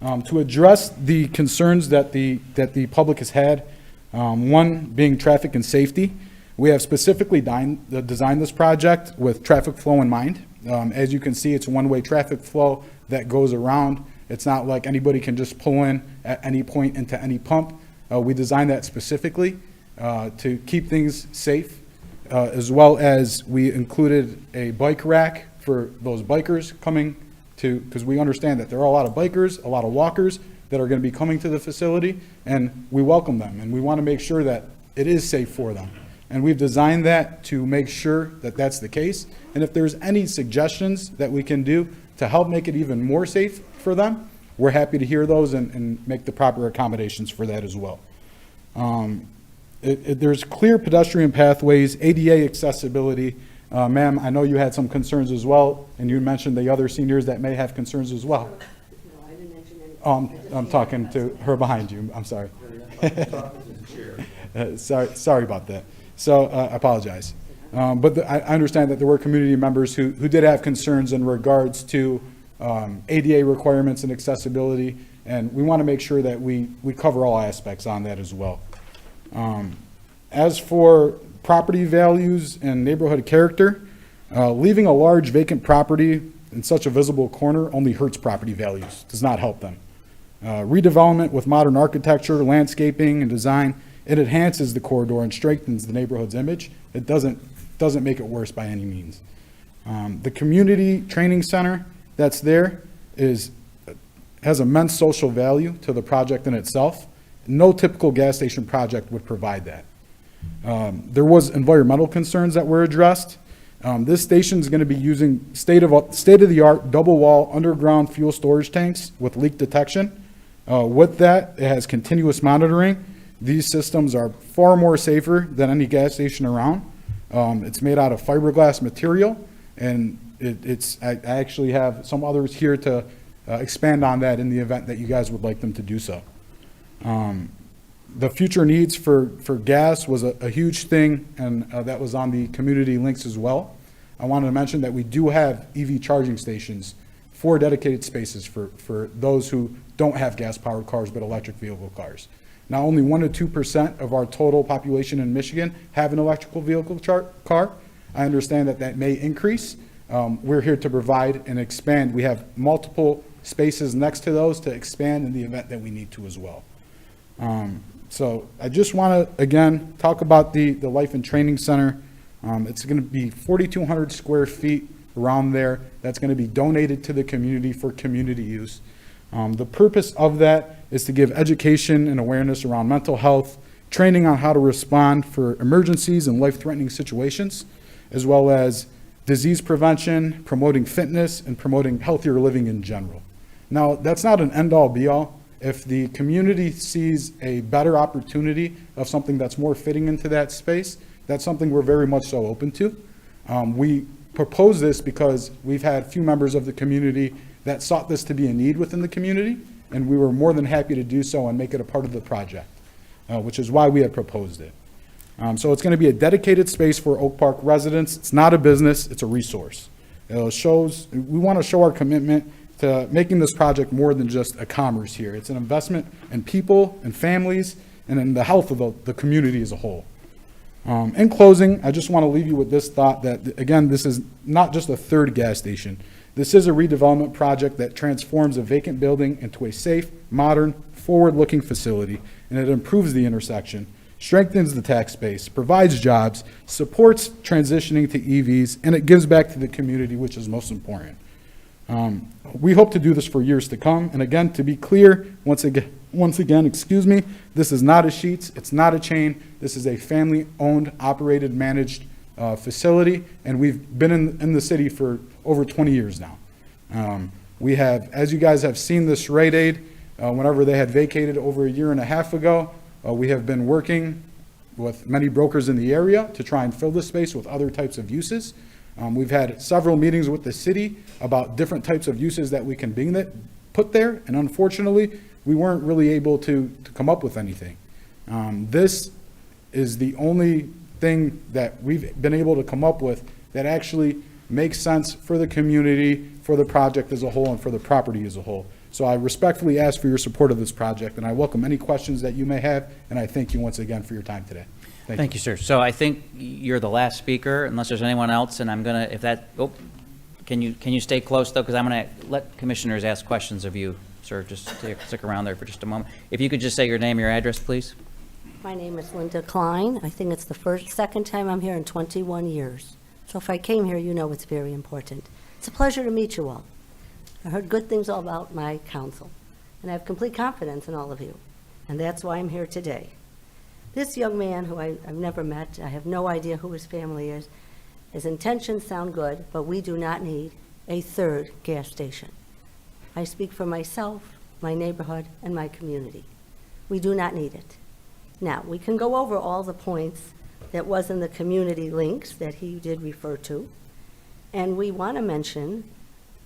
[SPEAKER 14] To address the concerns that the public has had, one being traffic and safety, we have specifically designed this project with traffic flow in mind. As you can see, it's one-way traffic flow that goes around. It's not like anybody can just pull in at any point into any pump. We designed that specifically to keep things safe, as well as we included a bike rack for those bikers coming to, because we understand that there are a lot of bikers, a lot of walkers that are going to be coming to the facility, and we welcome them, and we want to make sure that it is safe for them. And we've designed that to make sure that that's the case. And if there's any suggestions that we can do to help make it even more safe for them, we're happy to hear those and make the proper accommodations for that as well. There's clear pedestrian pathways, ADA accessibility. Ma'am, I know you had some concerns as well, and you mentioned the other seniors that may have concerns as well.
[SPEAKER 3] No, I didn't mention anything.
[SPEAKER 14] I'm talking to her behind you. I'm sorry. Sorry about that. So I apologize. But I understand that there were community members who did have concerns in regards to ADA requirements and accessibility, and we want to make sure that we cover all aspects on that as well. As for property values and neighborhood character, leaving a large vacant property in such a visible corner only hurts property values, does not help them. Redevelopment with modern architecture, landscaping, and design, it enhances the corridor and strengthens the neighborhood's image. It doesn't make it worse by any means. The community training center that's there has immense social value to the project in itself. No typical gas station project would provide that. There was environmental concerns that were addressed. This station is going to be using state-of-the-art double-wall underground fuel storage tanks with leak detection. With that, it has continuous monitoring. These systems are far more safer than any gas station around. It's made out of fiberglass material, and I actually have some others here to expand on that in the event that you guys would like them to do so. The future needs for gas was a huge thing, and that was on the community links as well. I wanted to mention that we do have EV charging stations, 4 dedicated spaces for those who don't have gas-powered cars but electric vehicle cars. Now, only 1% to 2% of our total population in Michigan have an electrical vehicle car. I understand that may increase. We're here to provide and expand. We have multiple spaces next to those to expand in the event that we need to as well. So I just want to, again, talk about the Life and Training Center. It's going to be 4,200 square feet around there. That's going to be donated to the community for community use. The purpose of that is to give education and awareness around mental health, training on how to respond for emergencies and life-threatening situations, as well as disease prevention, promoting fitness, and promoting healthier living in general. Now, that's not an end-all be-all. If the community sees a better opportunity of something that's more fitting into that space, that's something we're very much so open to. We propose this because we've had a few members of the community that sought this to be a need within the community, and we were more than happy to do so and make it a part of the project, which is why we had proposed it. So it's going to be a dedicated space for Oak Park residents. It's not a business, it's a resource. We want to show our commitment to making this project more than just a commerce here. It's an investment in people and families and in the health of the community as a whole. In closing, I just want to leave you with this thought that, again, this is not just a third gas station. This is a redevelopment project that transforms a vacant building into a safe, modern, forward-looking facility, and it improves the intersection, strengthens the tax base, provides jobs, supports transitioning to EVs, and it gives back to the community, which is most important. We hope to do this for years to come. And again, to be clear, once again, excuse me, this is not a Sheetz, it's not a chain. This is a family-owned, operated, managed facility, and we've been in the city for over 20 years now. We have, as you guys have seen this Rite Aid, whenever they had vacated over a year and a half ago, we have been working with many brokers in the area to try and fill this space with other types of uses. We've had several meetings with the city about different types of uses that we can put there, and unfortunately, we weren't really able to come up with anything. This is the only thing that we've been able to come up with that actually makes sense for the community, for the project as a whole, and for the property as a whole. So I respectfully ask for your support of this project, and I welcome any questions that you may have, and I thank you once again for your time today.
[SPEAKER 1] Thank you, sir. So I think you're the last speaker, unless there's anyone else, and I'm gonna, can you stay close, though, because I'm gonna let commissioners ask questions of you, sir. Just stick around there for just a moment. If you could just say your name, your address, please.
[SPEAKER 15] My name is Linda Klein. I think it's the second time I'm here in 21 years. So if I came here, you know it's very important. It's a pleasure to meet you all. I heard good things all about my council, and I have complete confidence in all of you, and that's why I'm here today. This young man, who I've never met, I have no idea who his family is, his intentions sound good, but we do not need a third gas station. I speak for myself, my neighborhood, and my community. We do not need it. Now, we can go over all the points that was in the community links that he did refer to, and we want to mention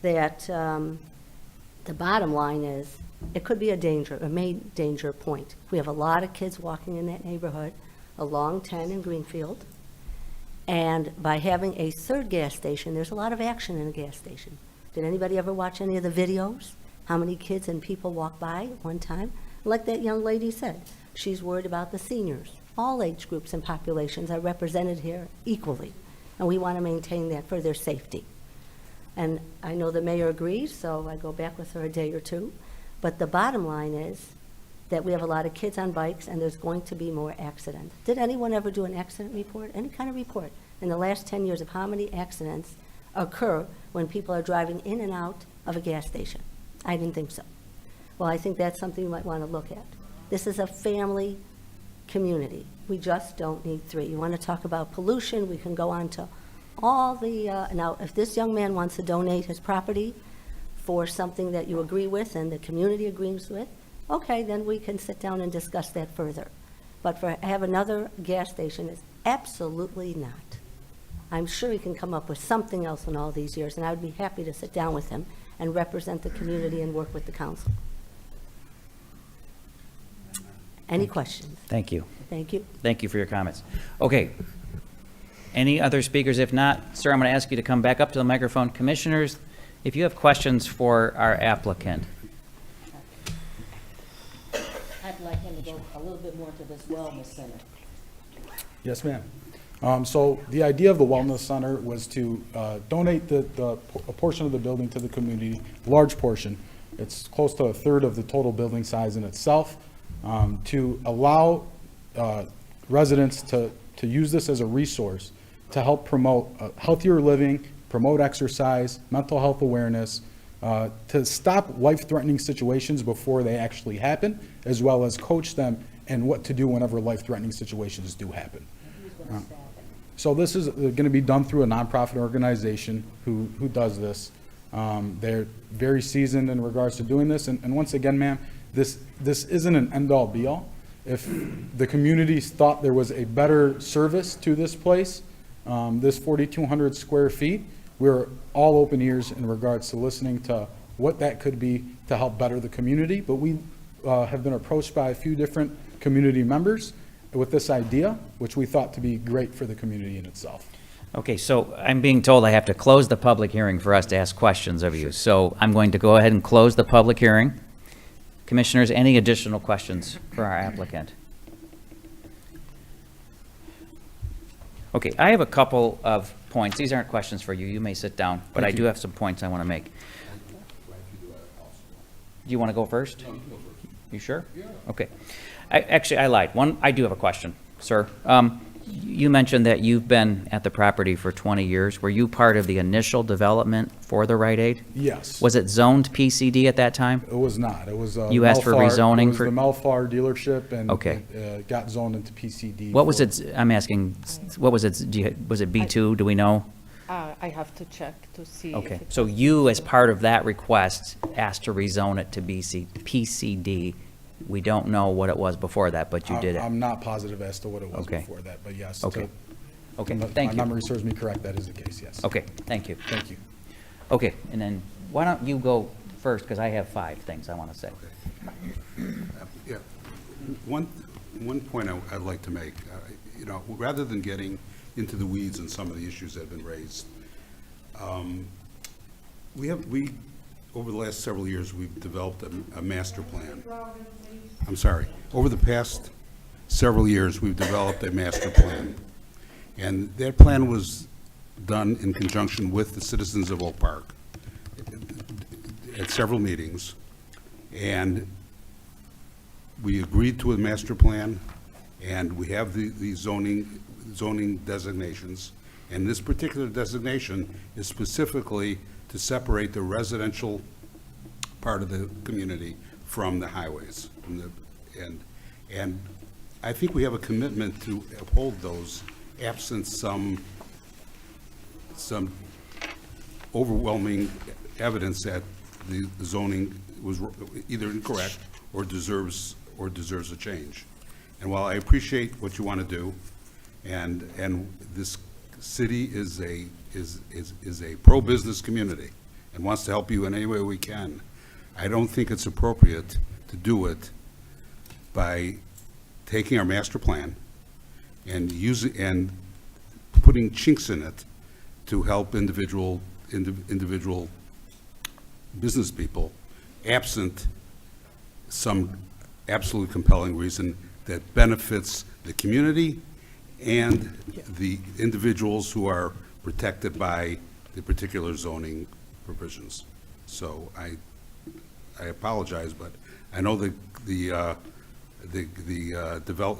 [SPEAKER 15] that the bottom line is it could be a main danger point. We have a lot of kids walking in that neighborhood along 10 in Greenfield, and by having a third gas station, there's a lot of action in a gas station. Did anybody ever watch any of the videos? How many kids and people walk by at one time? Like that young lady said, she's worried about the seniors. All age groups and populations are represented here equally, and we want to maintain that for their safety. And I know the mayor agrees, so I go back with her a day or two. But the bottom line is that we have a lot of kids on bikes, and there's going to be more accidents. Did anyone ever do an accident report, any kind of report, in the last 10 years of how many accidents occur when people are driving in and out of a gas station? I didn't think so. Well, I think that's something you might want to look at. This is a family community. We just don't need three. You want to talk about pollution, we can go on to all the, now, if this young man wants to donate his property for something that you agree with and the community agrees with, okay, then we can sit down and discuss that further. But for have another gas station is absolutely not. I'm sure he can come up with something else in all these years, and I would be happy to sit down with him and represent the community and work with the council. Any questions?
[SPEAKER 1] Thank you.
[SPEAKER 15] Thank you.
[SPEAKER 1] Thank you for your comments. Okay. Any other speakers? If not, sir, I'm going to ask you to come back up to the microphone. Commissioners, if you have questions for our applicant.
[SPEAKER 16] I'd like him to go a little bit more to this wellness center.
[SPEAKER 14] Yes, ma'am. So the idea of the Wellness Center was to donate a portion of the building to the community, large portion. It's close to a third of the total building size in itself, to allow residents to use this as a resource to help promote healthier living, promote exercise, mental health awareness, to stop life-threatening situations before they actually happen, as well as coach them in what to do whenever life-threatening situations do happen. So this is going to be done through a nonprofit organization who does this. They're very seasoned in regards to doing this. And once again, ma'am, this isn't an end-all be-all. If the communities thought there was a better service to this place, this 4,200 square feet, we're all open ears in regards to listening to what that could be to help better the community. But we have been approached by a few different community members with this idea, which we thought to be great for the community in itself.
[SPEAKER 1] Okay, so I'm being told I have to close the public hearing for us to ask questions of you. So I'm going to go ahead and close the public hearing. Commissioners, any additional questions for our applicant? Okay, I have a couple of points. These aren't questions for you. You may sit down, but I do have some points I want to make. Do you want to go first? No, you can go first. You sure? Yeah. Okay. Actually, I lied. I do have a question, sir. You mentioned that you've been at the property for 20 years. Were you part of the initial development for the Rite Aid?
[SPEAKER 14] Yes.
[SPEAKER 1] Was it zoned PCD at that time?
[SPEAKER 14] It was not. It was
[SPEAKER 1] You asked for rezoning
[SPEAKER 14] It was
[SPEAKER 1] for-
[SPEAKER 14] the Melfar dealership, and
[SPEAKER 1] Okay.
[SPEAKER 14] it got zoned into PCD.
[SPEAKER 1] What was
[SPEAKER 14] for-
[SPEAKER 1] it, I'm asking, what was it, was it B2, do we know?
[SPEAKER 5] I have to check to see. if
[SPEAKER 1] Okay,
[SPEAKER 5] it
[SPEAKER 1] so
[SPEAKER 5] was-
[SPEAKER 1] you, as part of that request, asked to rezone it to PCD. We don't know what it was before that, but you did it.
[SPEAKER 14] I'm not positive as to what it was
[SPEAKER 1] Okay.
[SPEAKER 14] before that, but yes.
[SPEAKER 1] Okay. Okay,
[SPEAKER 14] if
[SPEAKER 1] thank
[SPEAKER 14] My
[SPEAKER 1] you.
[SPEAKER 14] memory serves me correct, that is the case, yes.
[SPEAKER 1] Okay, thank you.
[SPEAKER 14] Thank you.
[SPEAKER 1] Okay, and then why don't you go first, because I have 5 things I want to say.
[SPEAKER 17] Yeah, one point I'd like to make, you know, rather than getting into the weeds on some of the issues that have been raised, we over the last several years, we've developed a master plan. I'm sorry. Over the past several years, we've developed a master plan. And that plan was done in conjunction with the citizens of Oak Park at several meetings. And we agreed to a master plan, and we have the zoning designations. And this particular designation is specifically to separate the residential part of the community from the highways. And I think we have a commitment to uphold those absent some overwhelming evidence that the zoning was either incorrect or deserves a change. And while I appreciate what you want to do, and this city is a pro-business community and wants to help you in any way we can, I don't think it's appropriate to do it by taking our master plan and putting chinks in it to help individual business people, absent some absolutely compelling reason that benefits the community and the individuals who are protected by the particular zoning provisions. So I apologize, but I know the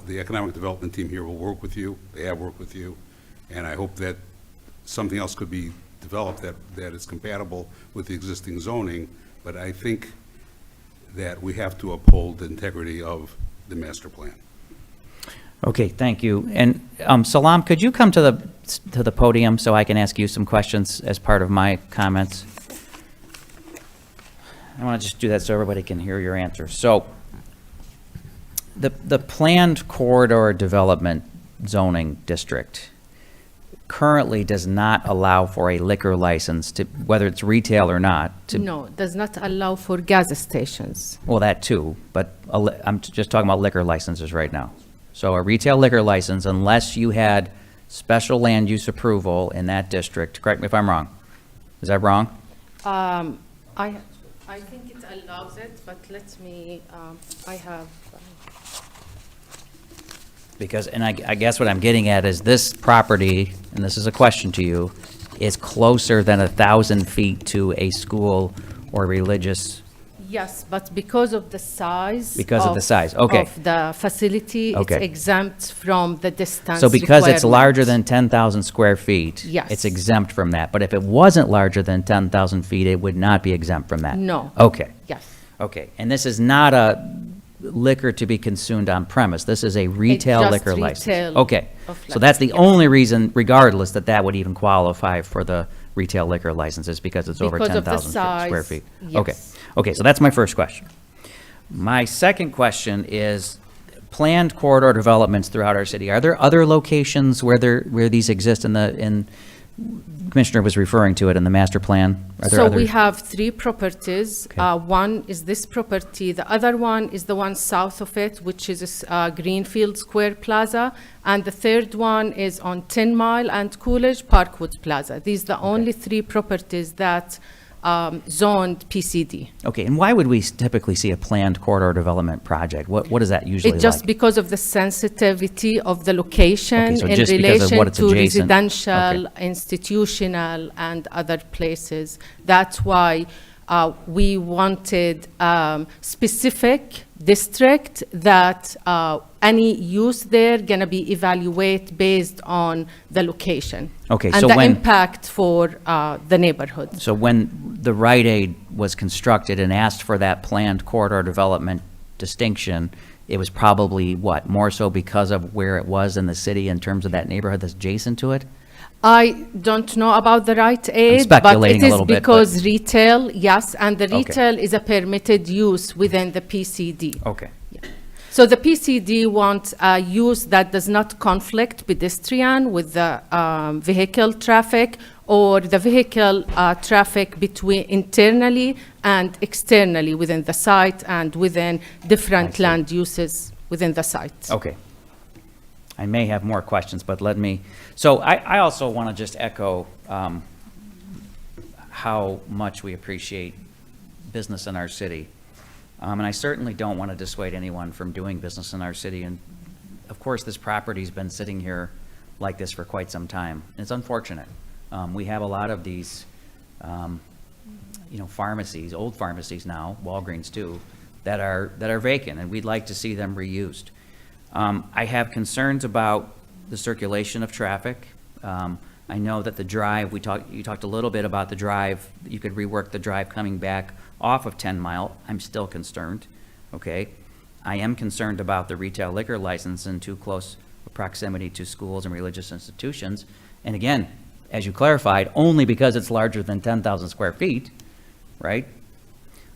[SPEAKER 17] economic development team here will work with you. They have worked with you, and I hope that something else could be developed that is compatible with the existing zoning. But I think that we have to uphold the integrity of the master plan.
[SPEAKER 1] Okay, thank you. And Salam, could you come to the podium so I can ask you some questions as part of my comments? I want to just do that so everybody can hear your answer. So the planned corridor development zoning district currently does not allow for a liquor license to, whether it's retail or not, to.
[SPEAKER 5] No, does not allow for gas stations.
[SPEAKER 1] Well, that too, but I'm just talking about liquor licenses right now. So a retail liquor license, unless you had special land use approval in that district, correct me if I'm wrong. Is that wrong?
[SPEAKER 5] I think it allows it, but let me, I have.
[SPEAKER 1] Because, and I guess what I'm getting at is this property, and this is a question to you, is closer than 1,000 feet to a school or religious.
[SPEAKER 5] Yes, but because of the size.
[SPEAKER 1] Because of the size, okay.
[SPEAKER 5] Of the facility, it's
[SPEAKER 1] Okay.
[SPEAKER 5] exempt from the distance
[SPEAKER 1] So because it's larger
[SPEAKER 5] requirement.
[SPEAKER 1] than 10,000 square feet.
[SPEAKER 5] Yes.
[SPEAKER 1] It's exempt from that. But if it wasn't larger than 10,000 feet, it would not be exempt from that.
[SPEAKER 5] No.
[SPEAKER 1] Okay.
[SPEAKER 5] Yes.
[SPEAKER 1] Okay, and this is not a liquor to be consumed on premise. This is a retail
[SPEAKER 5] just
[SPEAKER 1] liquor license.
[SPEAKER 5] retail
[SPEAKER 1] Okay,
[SPEAKER 5] of
[SPEAKER 1] so that's the
[SPEAKER 5] liquor, yes.
[SPEAKER 1] only reason, regardless, that that would even qualify for the retail liquor licenses, because it's over
[SPEAKER 5] Because of the
[SPEAKER 1] 10,000 square
[SPEAKER 5] size,
[SPEAKER 1] feet.
[SPEAKER 5] yes.
[SPEAKER 1] Okay, okay, so that's my first question. My second question is planned corridor developments throughout our city. Are there other locations where these exist Commissioner was referring to it in the master plan? Are there
[SPEAKER 5] So
[SPEAKER 1] others?
[SPEAKER 5] we have 3 properties.
[SPEAKER 1] Okay.
[SPEAKER 5] One is this property. The other one is the one south of it, which is Greenfield Square Plaza. And the third one is on 10 Mile and Coolidge Parkwood Plaza. These are the only 3 properties that zoned PCD.
[SPEAKER 1] Okay, and why would we typically see a planned corridor development project? What is that usually
[SPEAKER 5] It's just
[SPEAKER 1] like?
[SPEAKER 5] because of the sensitivity of the location
[SPEAKER 1] Okay, so
[SPEAKER 5] in
[SPEAKER 1] just because of
[SPEAKER 5] relation
[SPEAKER 1] what it's
[SPEAKER 5] to
[SPEAKER 1] adjacent.
[SPEAKER 5] residential, institutional, and other places. That's why we wanted specific district that any use there gonna be evaluated based on the location.
[SPEAKER 1] Okay,
[SPEAKER 5] and
[SPEAKER 1] so
[SPEAKER 5] the
[SPEAKER 1] when-
[SPEAKER 5] impact for the neighborhood.
[SPEAKER 1] So when the Rite Aid was constructed and asked for that planned corridor development distinction, it was probably, what, more so because of where it was in the city in terms of that neighborhood that's adjacent to it?
[SPEAKER 5] I don't know about the Rite Aid,
[SPEAKER 1] speculating a
[SPEAKER 5] but it
[SPEAKER 1] little
[SPEAKER 5] is
[SPEAKER 1] bit, but-
[SPEAKER 5] because retail, yes, and the
[SPEAKER 1] Okay.
[SPEAKER 5] retail is a permitted use within the PCD.
[SPEAKER 1] Okay.
[SPEAKER 5] So the PCD wants a use that does not conflict pedestrian with the vehicle traffic or the vehicle traffic between internally and externally within the site and within different land uses within the site.
[SPEAKER 1] Okay. I may have more questions, but let me, so I also want to just echo how much we appreciate business in our city. And I certainly don't want to dissuade anyone from doing business in our city. And of course, this property's been sitting here like this for quite some time. And it's unfortunate. We have a lot of these, pharmacies, old pharmacies now, Walgreens too, that are vacant, and we'd like to see them reused. I have concerns about the circulation of traffic. I know that the drive, you talked a little bit about the drive, you could rework the drive coming back off of 10 Mile. I'm still concerned, okay? I am concerned about the retail liquor license in too close a proximity to schools and religious institutions. And again, as you clarified, only because it's larger than 10,000 square feet, right?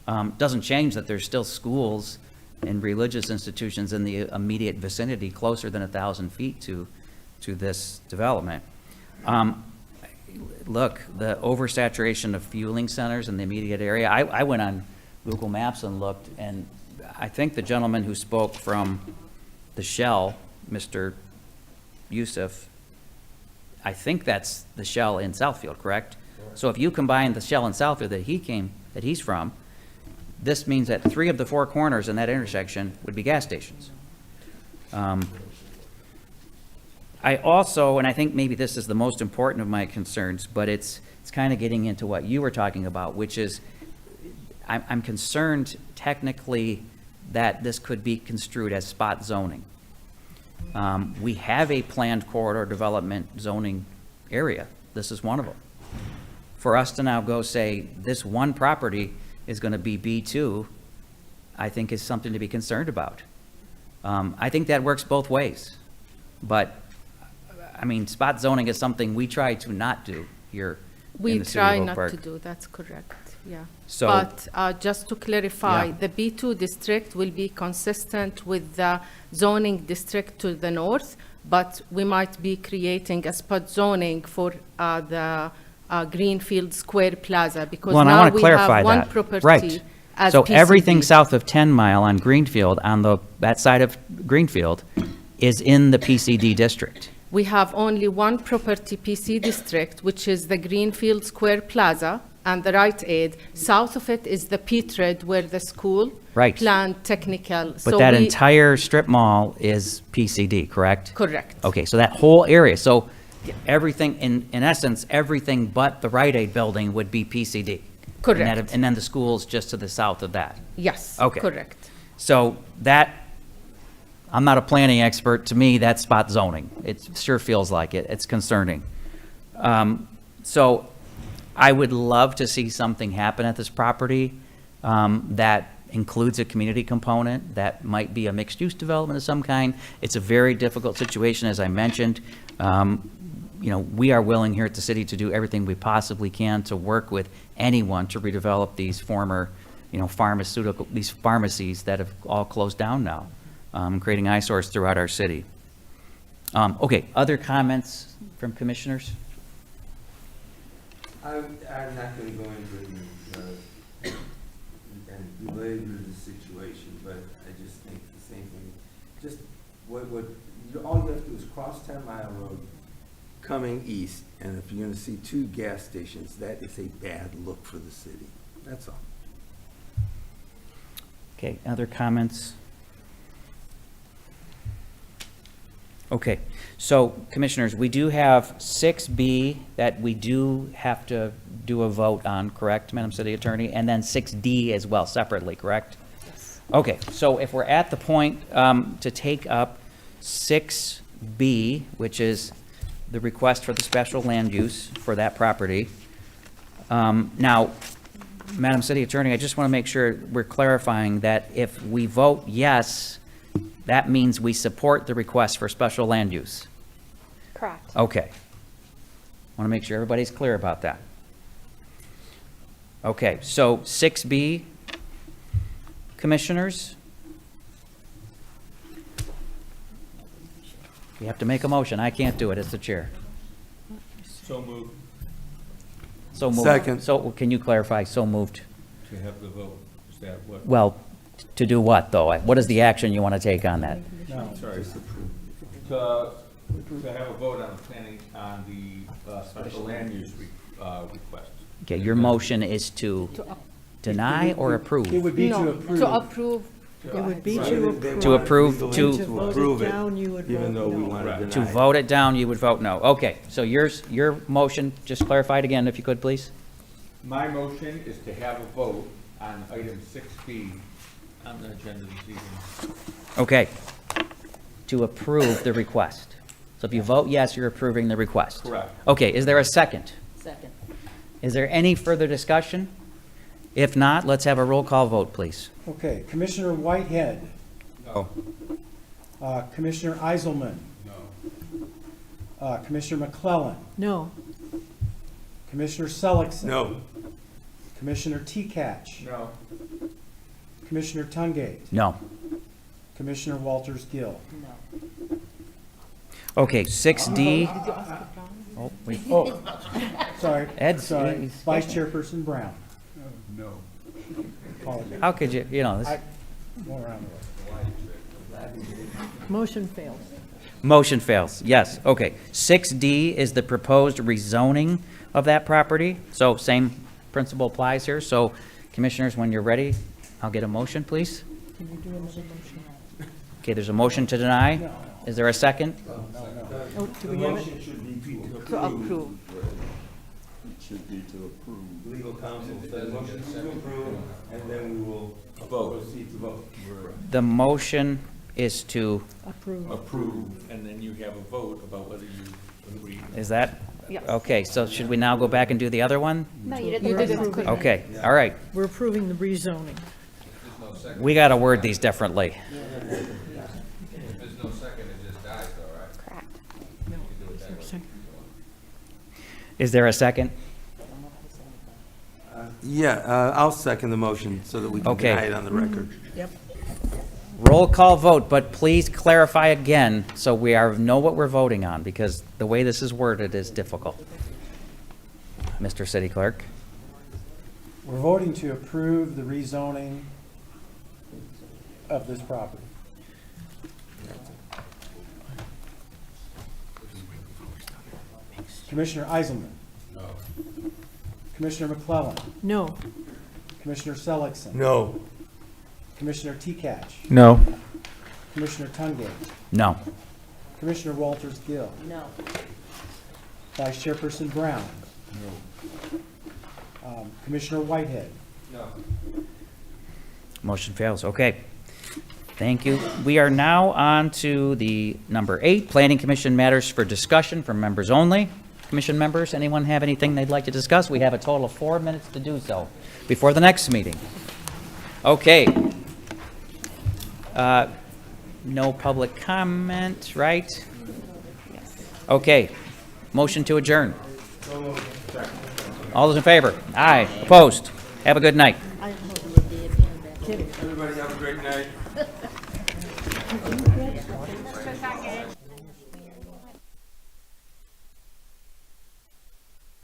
[SPEAKER 1] Doesn't change that there's still schools and religious institutions in the immediate vicinity closer than 1,000 feet to this development. Look, the oversaturation of fueling centers in the immediate area, I went on Google Maps and looked, and I think the gentleman who spoke from the Shell, Mr. Yusuf, I think that's the Shell in Southfield, correct? So if you combine the Shell in Southfield that he's from, this means that 3 of the 4 corners in that intersection would be gas stations. I also, and I think maybe this is the most important of my concerns, but it's kind of getting into what you were talking about, which is I'm concerned technically that this could be construed as spot zoning. We have a planned corridor development zoning area. This is one of them. For us to now go say this one property is going to be B2, I think is something to be concerned about. I think that works both ways, but I mean, spot zoning is something we try to not do here in
[SPEAKER 5] We
[SPEAKER 1] the city
[SPEAKER 5] try
[SPEAKER 1] of Oak
[SPEAKER 5] not
[SPEAKER 1] Park.
[SPEAKER 5] to do, that's correct, yeah.
[SPEAKER 1] So-
[SPEAKER 5] But just to clarify,
[SPEAKER 1] Yeah.
[SPEAKER 5] the B2 district will be consistent with the zoning district to the north, but we might be creating a spot zoning for the Greenfield Square Plaza, because
[SPEAKER 1] Well, and I
[SPEAKER 5] now
[SPEAKER 1] want to
[SPEAKER 5] we
[SPEAKER 1] clarify
[SPEAKER 5] have one
[SPEAKER 1] that.
[SPEAKER 5] property
[SPEAKER 1] Right.
[SPEAKER 5] as
[SPEAKER 1] So
[SPEAKER 5] PCD.
[SPEAKER 1] everything south of 10 Mile on Greenfield, on that side of Greenfield, is in the PCD district.
[SPEAKER 5] We have only one property PC district, which is the Greenfield Square Plaza and the Rite Aid. South of it is the Petred, where the school
[SPEAKER 1] Right.
[SPEAKER 5] planned technical.
[SPEAKER 1] But that entire strip mall is PCD, correct?
[SPEAKER 5] Correct.
[SPEAKER 1] Okay, so that whole area, so everything, in essence, everything but the Rite Aid building would be PCD.
[SPEAKER 5] Correct.
[SPEAKER 1] And then the school's just to the south of that.
[SPEAKER 5] Yes,
[SPEAKER 1] Okay.
[SPEAKER 5] correct.
[SPEAKER 1] So that, I'm not a planning expert, to me, that's spot zoning. It sure feels like it, it's concerning. So I would love to see something happen at this property that includes a community component, that might be a mixed-use development of some kind. It's a very difficult situation, as I mentioned. You know, we are willing here at the city to do everything we possibly can to work with anyone to redevelop these former, you know, these pharmacies that have all closed down now, creating eyesores throughout our city. Okay, other comments from commissioners?
[SPEAKER 18] I'm not going to go into and belabor the situation, but I just think the same thing. Just all you have to do is cross 10 Mile Road coming east, and if you're going to see 2 gas stations, that is a bad look for the city. That's all.
[SPEAKER 1] Okay, other comments? Okay, so commissioners, we do have 6B that we do have to do a vote on, correct, Madam City Attorney? And then 6D as well, separately, correct? Yes. Okay, so if we're at the point to take up 6B, which is the request for the special land use for that property. Now, Madam City Attorney, I just want to make sure we're clarifying that if we vote yes, that means we support the request for special land use.
[SPEAKER 5] Correct.
[SPEAKER 1] Okay. Want to make sure everybody's clear about that. Okay, so 6B, commissioners? You have to make a motion. I can't do it as the chair.
[SPEAKER 10] So moved.
[SPEAKER 1] So moved.
[SPEAKER 18] Second.
[SPEAKER 1] So can you clarify, so moved?
[SPEAKER 10] To have the vote, is that what?
[SPEAKER 1] Well, to do what, though? What is the action you want to take on that?
[SPEAKER 10] No, sorry. To have a vote on planning, on the special land use request.
[SPEAKER 1] Okay, your motion is to deny or approve?
[SPEAKER 7] It would be to
[SPEAKER 5] No,
[SPEAKER 7] approve.
[SPEAKER 5] to approve.
[SPEAKER 4] It would be
[SPEAKER 18] Right.
[SPEAKER 4] to
[SPEAKER 18] They
[SPEAKER 4] approve.
[SPEAKER 1] To approve,
[SPEAKER 18] want
[SPEAKER 1] to-
[SPEAKER 4] To vote
[SPEAKER 18] approve
[SPEAKER 4] it
[SPEAKER 18] it,
[SPEAKER 4] down, you would
[SPEAKER 18] even
[SPEAKER 4] vote
[SPEAKER 18] though we
[SPEAKER 4] no.
[SPEAKER 18] want to
[SPEAKER 1] To
[SPEAKER 18] deny it.
[SPEAKER 1] vote it down, you would vote no. Okay, so your motion, just clarify it again, if you could, please?
[SPEAKER 10] My motion is to have a vote on item 6B on the agenda this evening.
[SPEAKER 1] Okay, to approve the request. So if you vote yes, you're approving the request.
[SPEAKER 10] Correct.
[SPEAKER 1] Okay, is there a second?
[SPEAKER 16] Second.
[SPEAKER 1] Is there any further discussion? If not, let's have a roll call vote, please.
[SPEAKER 7] Okay, Commissioner Whitehead.
[SPEAKER 18] No.
[SPEAKER 7] Commissioner Eiselman. No. Commissioner McClellan.
[SPEAKER 4] No.
[SPEAKER 7] Commissioner Seligson.
[SPEAKER 18] No.
[SPEAKER 7] Commissioner Tekach.
[SPEAKER 10] No.
[SPEAKER 7] Commissioner Tungate.
[SPEAKER 1] No.
[SPEAKER 7] Commissioner Walters Gill.
[SPEAKER 16] No.
[SPEAKER 1] Okay, 6D. Oh, wait.
[SPEAKER 7] Oh, sorry.
[SPEAKER 1] Ed,
[SPEAKER 7] Sorry.
[SPEAKER 1] he's-
[SPEAKER 7] Vice Chairperson Brown.
[SPEAKER 17] No.
[SPEAKER 7] Apologize.
[SPEAKER 1] How could you,
[SPEAKER 7] Go around the way.
[SPEAKER 4] Motion fails.
[SPEAKER 1] Motion fails, yes, okay. 6D is the proposed rezoning of that property, so same principle applies here. So commissioners, when you're ready, I'll get a motion, please.
[SPEAKER 4] Can you do another motion?
[SPEAKER 1] Okay, there's a motion to deny. Is there a second?
[SPEAKER 4] Oh, do we have it?
[SPEAKER 5] To approve.
[SPEAKER 18] Legal counsel says motion to approve, and then we will proceed to vote.
[SPEAKER 1] The motion is to,
[SPEAKER 4] Approve.
[SPEAKER 10] Approve, and then you have a vote about whether you agree.
[SPEAKER 1] is that?
[SPEAKER 5] Yes.
[SPEAKER 1] Okay, so should we now go back and do the other one?
[SPEAKER 5] No, you
[SPEAKER 4] You
[SPEAKER 5] didn't.
[SPEAKER 4] didn't.
[SPEAKER 1] Okay, all right.
[SPEAKER 4] We're approving the rezoning.
[SPEAKER 1] We got to word these differently.
[SPEAKER 5] Correct.
[SPEAKER 4] No. Is there a second?
[SPEAKER 1] Is there a second?
[SPEAKER 18] Yeah, I'll second the motion so that we can
[SPEAKER 1] Okay.
[SPEAKER 18] deny it on the record.
[SPEAKER 4] Yep.
[SPEAKER 1] Roll call vote, but please clarify again so we know what we're voting on, because the way this is worded is difficult. Mr. City Clerk?
[SPEAKER 7] We're voting to approve the rezoning of this property. Commissioner Eiselman. No. Commissioner McClellan.
[SPEAKER 4] No.
[SPEAKER 7] Commissioner Seligson.
[SPEAKER 18] No.
[SPEAKER 7] Commissioner Tekach.
[SPEAKER 11] No.
[SPEAKER 7] Commissioner Tungate.
[SPEAKER 1] No.
[SPEAKER 7] Commissioner Walters Gill.
[SPEAKER 16] No.
[SPEAKER 7] Vice Chairperson Brown. Commissioner Whitehead.
[SPEAKER 1] Motion fails. Okay. Thank you. We are now on to the number 8, Planning Commission matters for discussion from members only. Commission members, anyone have anything they'd like to discuss? We have a total of 4 minutes to do so before the next meeting. Okay. No public comment, right? Okay. Motion to adjourn. All those in favor? Aye. Opposed? Have a good night.
[SPEAKER 18] Everybody have a great night.